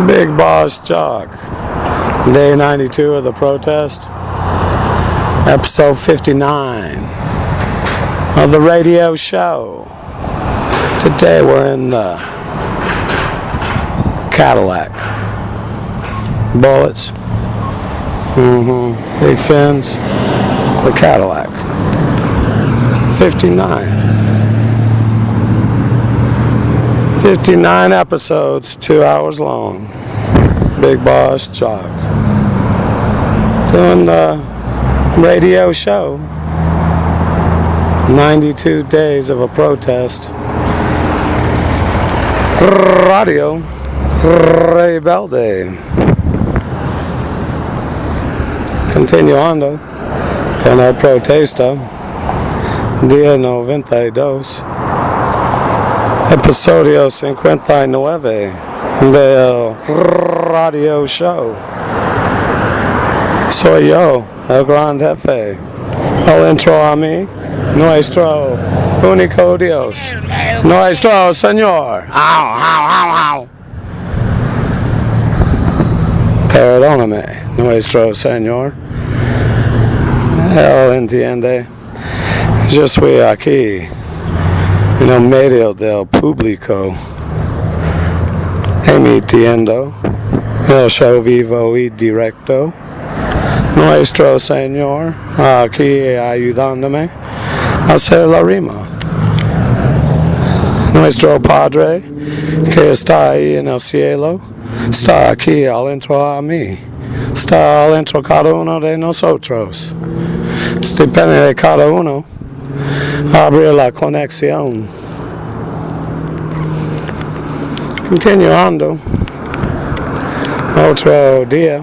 Bigbossjock, day 92 of the protest, episode 59 of the radio show. Today we're in the Cadillac. Bullets, big fins, the Cadillac. 59 episodes, 2 hours long. Bigbossjock doing the radio show. 92 days of a protest. Radio Rebelde. Continuando con el protesta. Día 92. Episodio 59 del radio show. Soy yo, el gran jefe. El intro a mí, nuestro único Dios, nuestro Señor. Perdóname, nuestro Señor. Él entiende. Yo soy aquí en el medio del público, emitiendo el show vivo y directo. Nuestro Señor aquí ayudándome a hacer la rima. Nuestro Padre que está ahí en el cielo está aquí adentro a mí. Está adentro cada uno de nosotros. Depende de cada uno abrir la conexión. Continuando otro día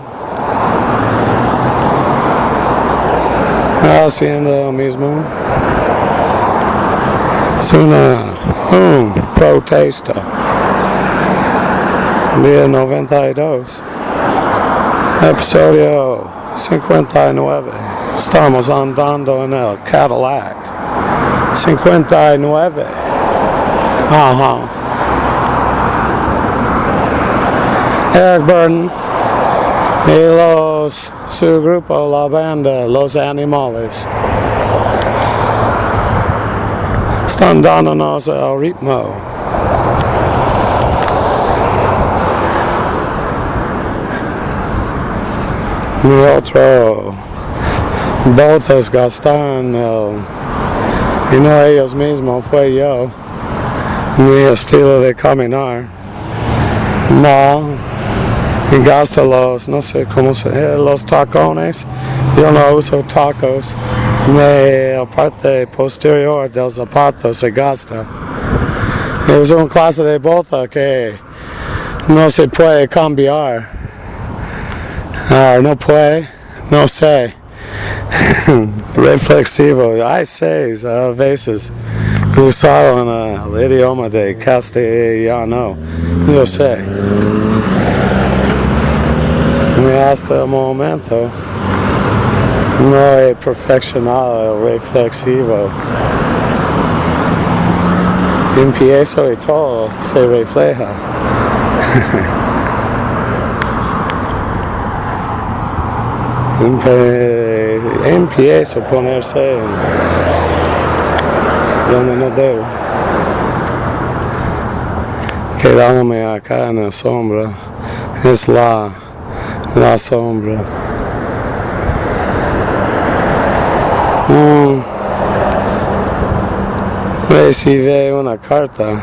haciendo lo mismo. Es una protesta. Día 92, episodio 59. Estamos andando en el Cadillac. 59. Eric Burden y su grupo, la banda, Los Animales, están dándonos el ritmo. Mi otro botes gastan y no ellos mismos, fue yo, mi estilo de caminar. Y gasta no sé cómo los tacones. Yo no uso tacos. La parte posterior del zapato se gasta. Es una clase de bota que no se puede cambiar. No puede, no sé. Reflexivo. Hay 6 a veces usado en el idioma de castellano. Yo sé. Hasta el momento no he perfeccionado el reflexivo. Empiezo y todo se refleja. Empiezo a ponerse donde no debo. Quedándome acá en la sombra es la sombra. Recibí una carta.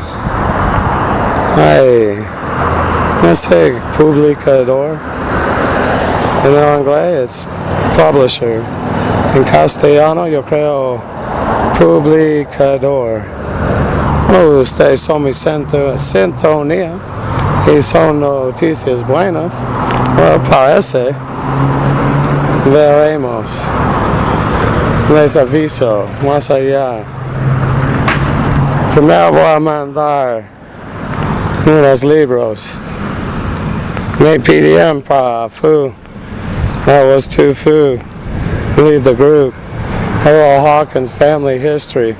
No sé, publicador. En inglés es publisher. En castellano yo creo publicador. Ustedes son mi sintonía. Y son noticias buenas. Bueno, parece. Veremos. Les aviso más allá. Primero voy a mandar unos libros. Me pidieron para Fu. That was too Fu. Leave the group. Earl Hawkins family history.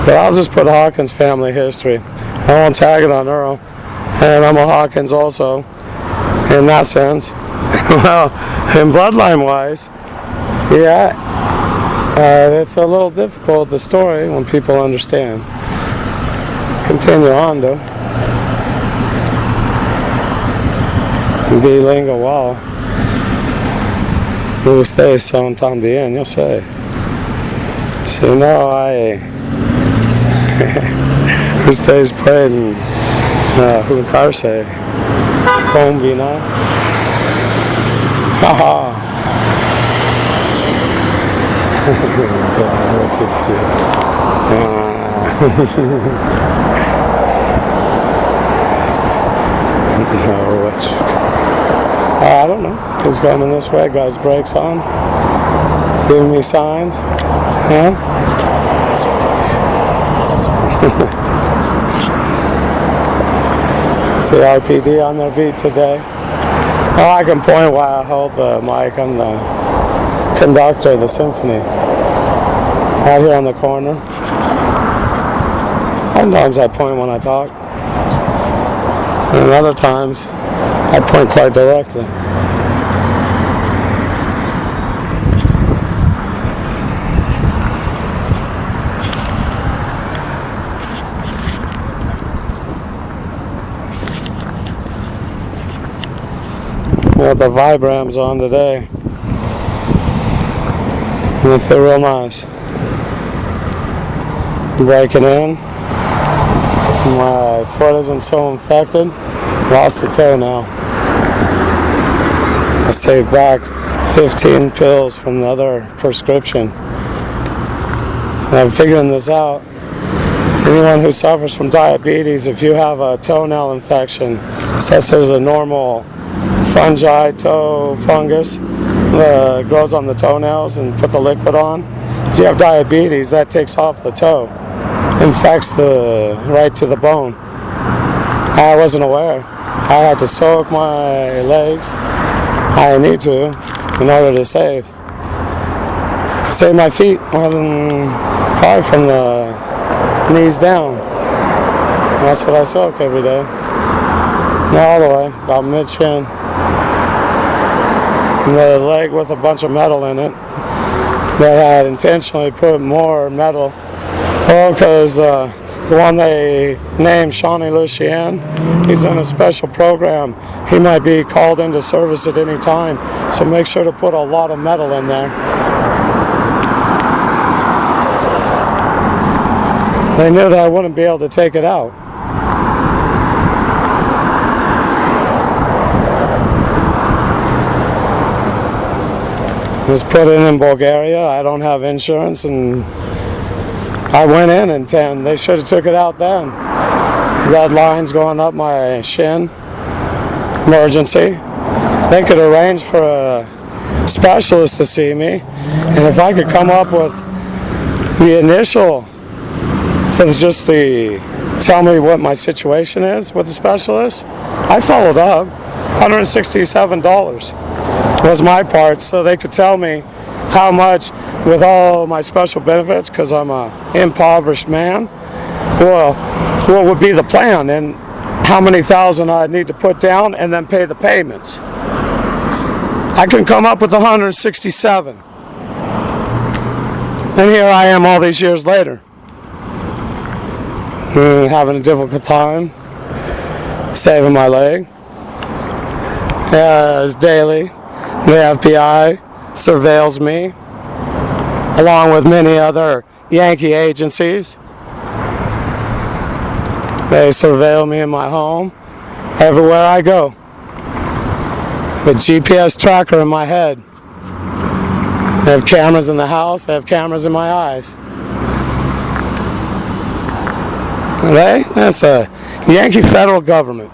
But I'll just put Hawkins family history. I won't tag it on Earl. And I'm a Hawkins also. in that sense. Well, in bloodline-wise, yeah, it's a little difficult, the story, when people understand. Continue on, though. Bilingual wall. Who stays son también, yo sé. Si no hay ustedes pueden juntarse, combinar. Haha. Don't know what to do. No, what's... I don't know. He's coming this way. Got his brakes on. Giving me signs. Huh? See RPD on their beat today. Oh, I can point while I hold the mic. I'm the conductor of the symphony. Out here on the corner. Sometimes I point when I talk. And other times I point quite directly. Got the Vibrams on today. They feel real nice. Breaking in. My foot isn't so infected. Lost the toe now. I saved back 15 pills from the other prescription. And I'm figuring this out. Anyone who suffers from diabetes, if you have a toenail infection, such as a normal fungi, toe fungus, grows on the toenails and put the liquid on. If you have diabetes, that takes off the toe, infects right to the bone. I wasn't aware. I had to soak my legs. I need to in order to save my feet, probably from the knees down. And that's what I soak every day. Not all the way, about mid-shin. And the leg with a bunch of metal in it. They had intentionally put more metal. Well, because the one they named Shawnee Lucien, he's in a special program. He might be called into service at any time, so make sure to put a lot of metal in there. They knew that I wouldn't be able to take it out. It was put in Bulgaria. I don't have insurance, and I went in 10. They should have took it out then. Red lines going up my shin. Emergency. They could arrange for a specialist to see me, and if I could come up with the initial for just tell me what my situation is with the specialist, I followed up. $167 was my part, so they could tell me how much with all my special benefits, because I'm a impoverished man. Well, what would be the plan and how many thousand I'd need to put down and then pay the payments. I can come up with 167. And here I am all these years later. Having a difficult time saving my leg. It's daily. The F.B.I. surveils me, along with many other Yankee agencies. They surveil me in my home, everywhere I go, with GPS tracker in my head. They have cameras in the house, they have cameras in my eyes. That's a Yankee federal government.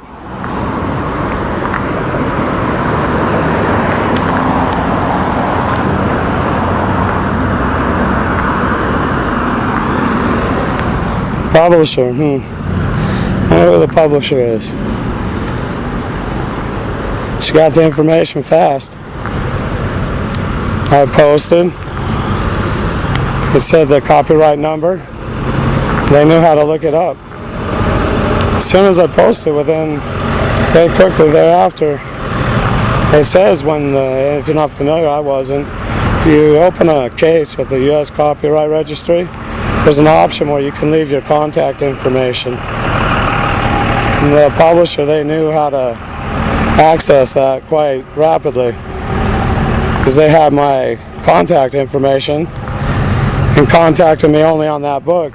Publisher, I wonder who the publisher is. She got the information fast. I posted. It said the copyright number. They knew how to look it up. As soon as I posted, very quickly thereafter, It says if you're not familiar, I wasn't, if you open a case with the U.S. Copyright Registry, there's an option where you can leave your contact information. And the publisher, they knew how to access that quite rapidly because they had my contact information and contacted me only on that book.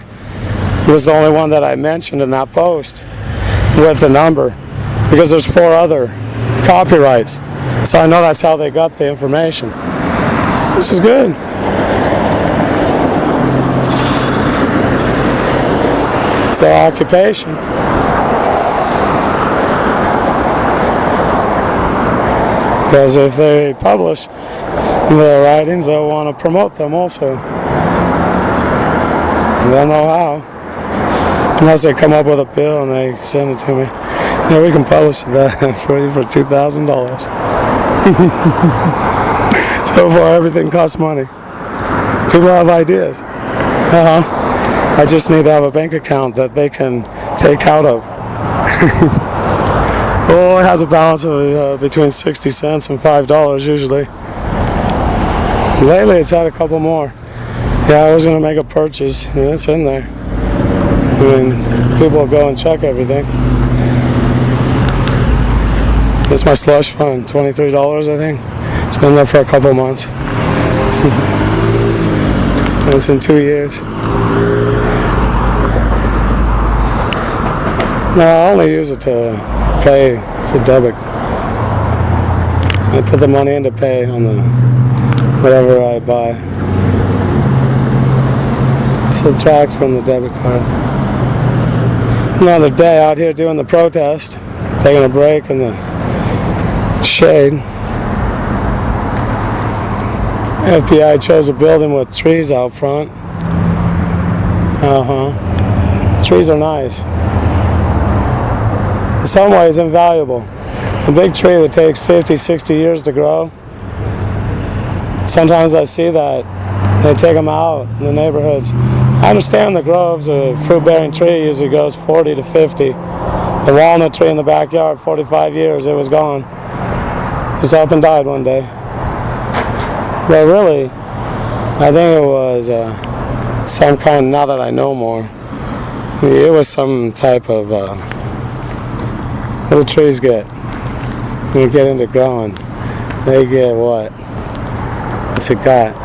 It was the only one that I mentioned in that post with the number because there's 4 other copyrights. So I know that's how they got the information. This is good. It's their occupation. Because if they publish their writings, they'll want to promote them also. And they'll know how. Unless they come up with a bill and they send it to me. Yeah, we can publish that for you for $2,000. So far, everything costs money. People have ideas. I just need to have a bank account that they can take out of. Oh, it has a balance of between 60 cents and $5 usually. Lately, it's had a couple more. Yeah, I was going to make a purchase. Yeah, it's in there. I mean, people will go and check everything. It's my slush fund, $23, I think. It's been there for a couple months. And it's in 2 years. No, I only use it to pay. It's a debit. I put the money in to pay on the whatever I buy. Subtract from the debit card. Another day out here doing the protest, taking a break in the shade. F.B.I. chose a building with trees out front. Trees are nice. In some ways invaluable. A big tree that takes 50, 60 years to grow. Sometimes I see that they take them out in the neighborhoods. I understand the groves, a fruit-bearing tree usually goes 40 to 50. The walnut tree in the backyard, 45 years, it was gone. Just up and died one day. But really, I think it was some kind, now that I know more, it was some type of, what do trees get? When you get into growing, they get what? What's it got?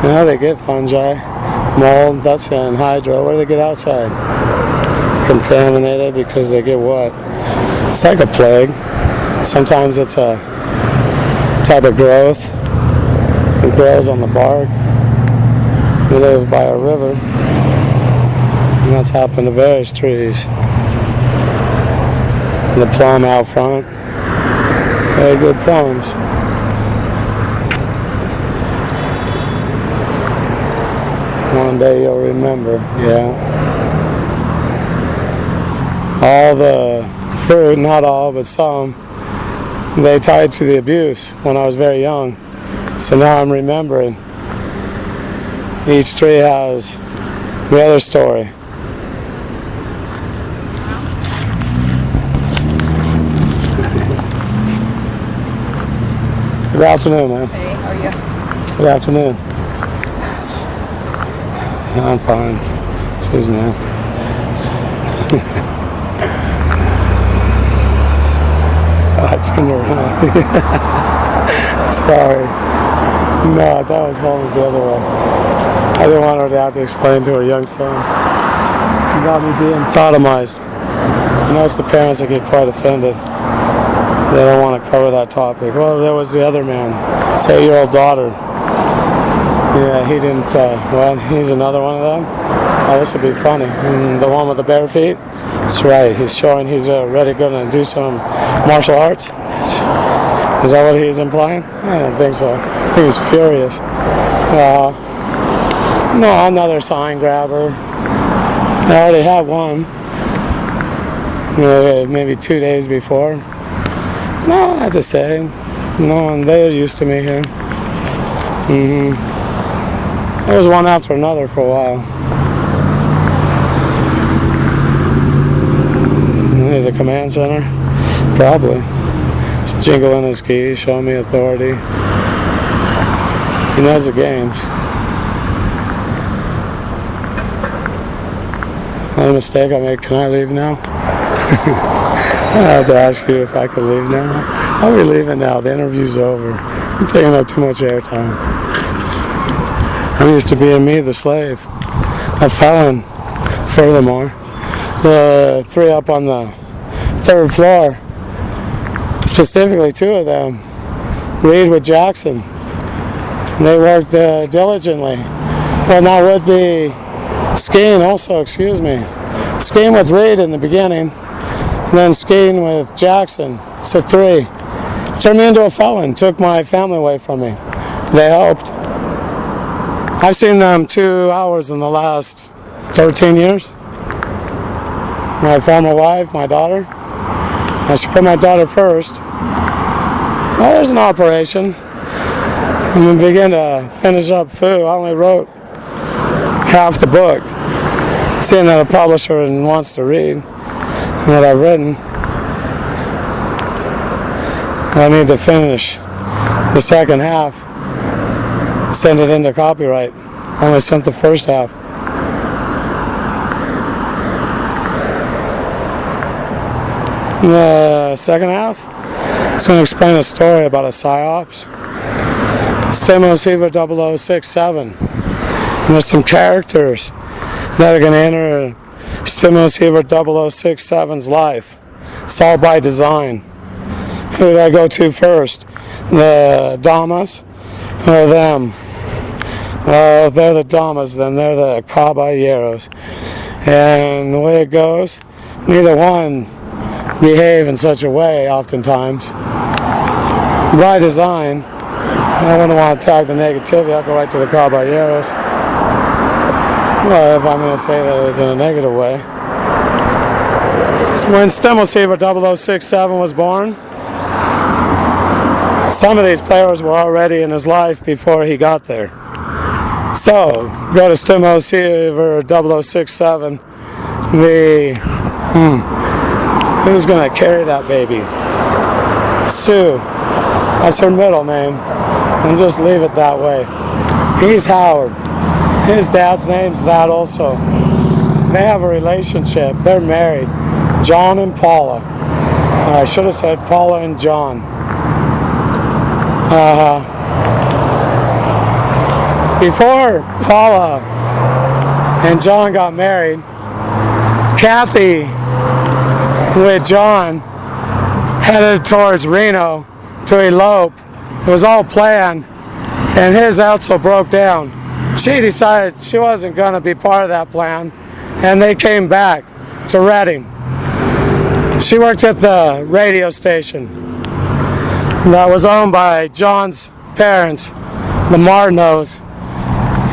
You know, they get fungi, mold, that's anhydrous. What do they get outside? Contaminated because they get what? It's like a plague. Sometimes it's a type of growth. It grows on the bark. We live by a river. And that's happened to various trees. The plum out front. Very good plums. One day you'll remember, yeah. All the fruit, not all, but some, they tied to the abuse when I was very young. So now I'm remembering. Each tree has the other story. Good afternoon, man. Hey, how are you? Good afternoon. I'm fine. Excuse me, man. Oh, I turned around. Sorry. No, I thought I was holding the other way. I didn't want her to have to explain to her young son. He got me being sodomized. You notice the parents that get quite offended. They don't want to cover that topic. Well, there was the other man, his 8-year-old daughter. Yeah, he didn't, well, he's another one of them. Oh, this would be funny. And the one with the bare feet? That's right, he's showing he's already going to do some martial arts. Is that what he's implying? I don't think so. He was furious. No, another sign grabber. I already had one. Maybe 2 days before. No, I have to say. No, and they're used to me here. There was one after another for a while. Maybe the command center? Probably. He's jingling his keys, showing me authority. He knows the games. What a mistake I made. Can I leave now? I have to ask you if I could leave now. I'll be leaving now. The interview's over. I'm taking up too much airtime. I'm used to being me, the slave. A felon, furthermore. The three up on the third floor, specifically two of them, Reed with Jackson. They worked diligently. Well, now would be skiing also, excuse me. Skiing with Reed in the beginning, and then skiing with Jackson. So three. Turned me into a felon, took my family away from me. They helped. I've seen them 2 hours in the last 13 years. My former wife, my daughter. I should put my daughter first. Well, there's an operation. And we begin to finish up food. I only wrote half the book. Seeing that a publisher wants to read what I've written, I need to finish the second half. Send it into copyright. I only sent the first half. The second half, it's going to explain a story about a PSYOPs. Stimulus Receiver 0067. And there's some characters that are going to enter Stimulus Receiver 0067's life. It's all by design. Who do I go to first? The Damas or them? Well, if they're the Damas, then they're the Caballeros. And the way it goes, neither one behave in such a way oftentimes. By design, I wouldn't want to tag the negativity. I'll go right to the Caballeros. Well, if I'm going to say that it's in a negative way. So when Stimulus Receiver 0067 was born, some of these players were already in his life before he got there. So, go to Stimulus Receiver 0067. Who's going to carry that baby? Sue. That's her middle name. And just leave it that way. He's Howard. His dad's name's that also. They have a relationship. They're married. John and Paula. I should have said Paula and John. Before Paula and John got married, Kathy with John headed towards Reno to elope. It was all planned, and his Elsa broke down. She decided she wasn't going to be part of that plan, and they came back to Redding. She worked at the radio station that was owned by John's parents, the Martineaus.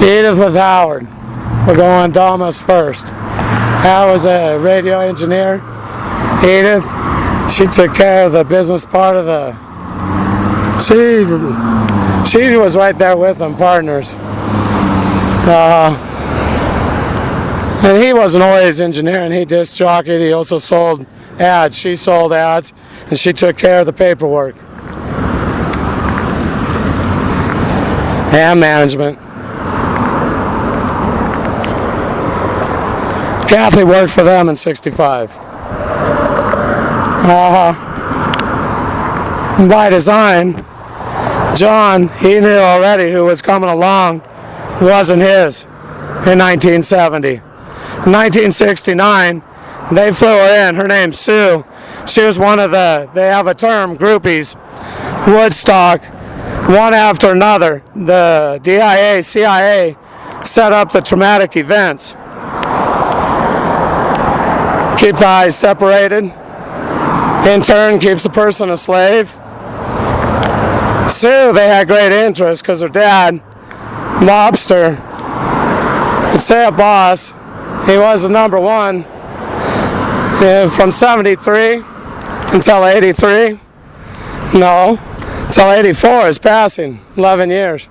Edith with Howard. We're going Damas first. Howard was a radio engineer. Edith, she took care of the business part of the... She was right there with them, partners. And he wasn't always engineering. He disc jockeyed. He also sold ads. She sold ads, and she took care of the paperwork and management. Kathy worked for them in '65. By design, John, he knew already who was coming along wasn't his in 1970. In 1969, they flew her in. Her name's Sue. She was one of the, they have a term, groupies, Woodstock, one after another. The DIA, CIA set up the traumatic events. Keep the eyes separated. In turn, keeps the person a slave. Sue, they had great interest because her dad, mobster, could say a boss. He was the number one from 73 until 83. No, until 84 is passing, 11 years.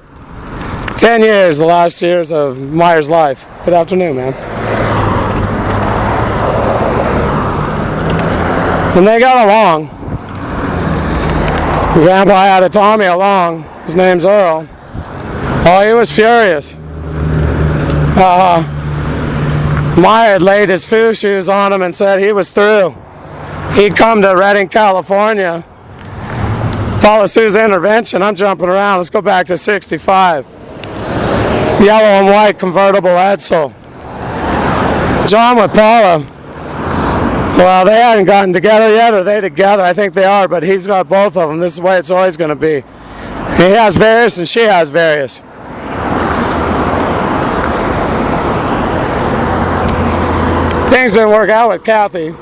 10 years, the last years of Meyer's life. Good afternoon, man. And they got along. Grandpa had a Tommy along. His name's Earl. Oh, he was furious. Meyer had laid his foo shoes on him and said he was through. He'd come to Redding, California. Follow Sue's intervention. I'm jumping around. Let's go back to 65. Yellow and white convertible Edsel. John with Paula. Well, they hadn't gotten together yet, or are they together? I think they are, but he's got both of them. This is the way it's always going to be. He has various and she has various. Things didn't work out with Kathy.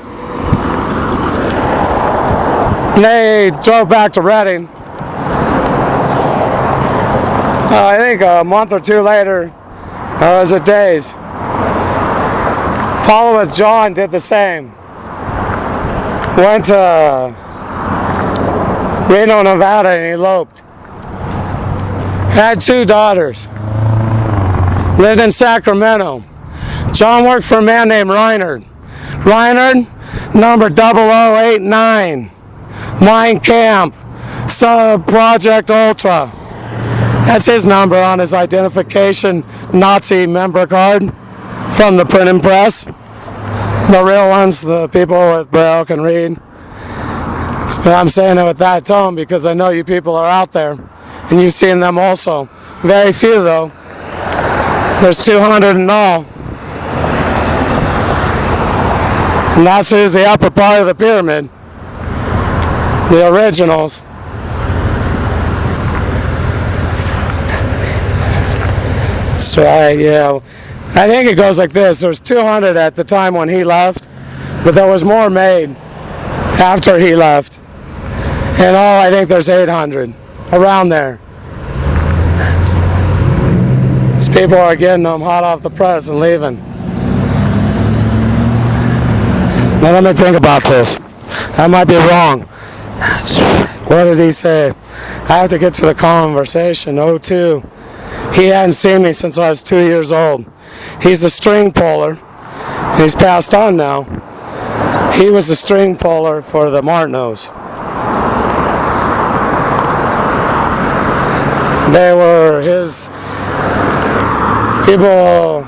They drove back to Redding. I think a month or two later, or was it days, Paula with John did the same. Went to Reno, Nevada and eloped. Had 2 daughters. Lived in Sacramento. John worked for a man named Reinhard. Reinhard, number 0089. Mine Camp, Project Ultra. That's his number on his identification Nazi member card from the printing press. The real ones, the people with Braille can read. So I'm saying it with that tone because I know you people are out there and you've seen them also. Very few though. There's 200 in all. And that's who's the upper part of the pyramid. The originals. So yeah, I think it goes like this. There's 200 at the time when he left, but there was more made after he left. In all, I think there's 800, around there. These people are getting them hot off the press and leaving. Now let me think about this. I might be wrong. What did he say? I have to get to the conversation. 02. He hadn't seen me since I was 2 years old. He's a string puller. He's passed on now. He was a string puller for the Martineaus. They were his people.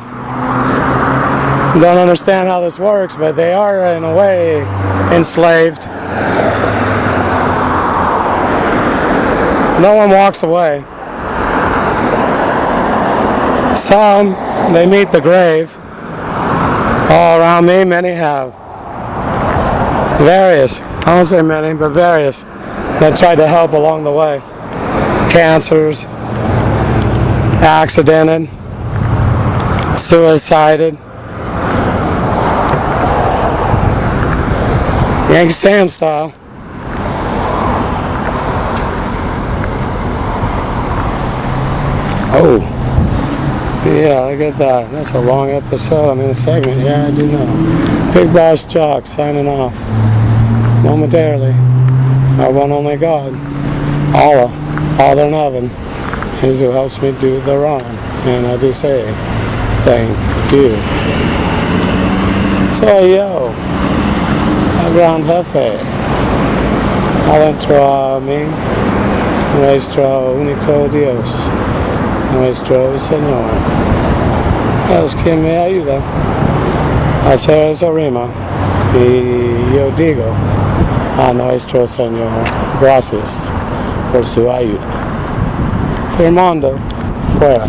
Don't understand how this works, but they are in a way enslaved. No one walks away. Some, they meet the grave. All around me, many have. Various, I won't say many, but various that tried to help along the way. Cancers, accidented, suicided. Yankee Sand style. Oh, yeah, I get that. That's a long episode. I mean, a segment. Yeah, I do know. Bigbossjock signing off momentarily. Our one only God, Allah, Father in heaven, is who helps me do the wrong. And I do say, thank you. So, yo, a gran jefe. Adentro a mí, nuestro único Dios. Nuestro Señor es quien me ayuda a hacer esa rima y yo digo a nuestro Señor gracias por su ayuda. Firmando fuera.